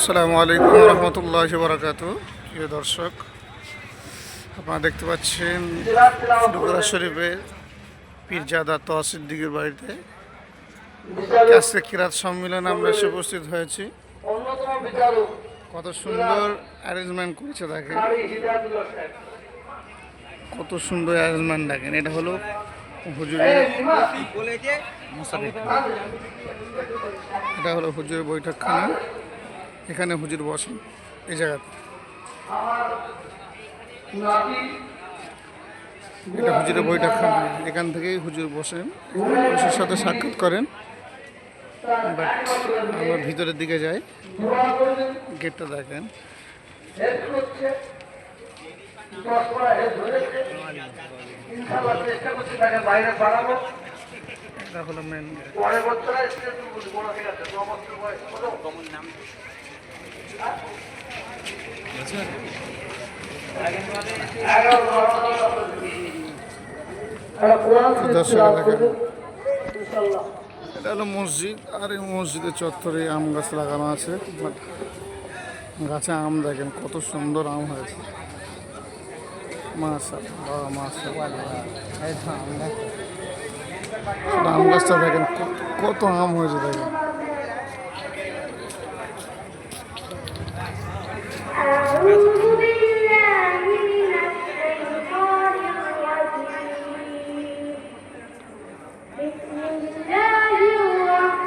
আসসালামু আলাইকুম রহমতুল্লাহি ওয়া বারাকাতুহু। প্রিয় দর্শক, আপনারা দেখতে পাচ্ছেন ফুরফুরা শরীফের পীরজাদা তোহা সিদ্দিকীর বাড়িতে আজকে কিরাত সম্মেলনে আমরা এসে উপস্থিত হয়েছি। কত সুন্দর অ্যারেঞ্জমেন্ট করেছে দেখেন, কত সুন্দর অ্যারেঞ্জমেন্ট দেখেন। এটা হলো হুজুরের, এটা হলো হুজুরের বৈঠকখানা। এখানে হুজুর বসেন এই জায়গাতে। এটা হুজুরের বৈঠকখানা, এখান থেকেই হুজুর বসেন, মানুষের সাথে সাক্ষাৎ করেন। বাট আমরা ভিতরের দিকে যাই, গেটটা দেখেন। এটা হলো মেন গেট। এটা হলো মসজিদ, আর এই মসজিদের চত্বরে আম গাছ লাগানো আছে। গাছে আম দেখেন, কত সুন্দর আম হয়েছে। আম গাছটা দেখেন, কত আম হয়েছে দেখেন।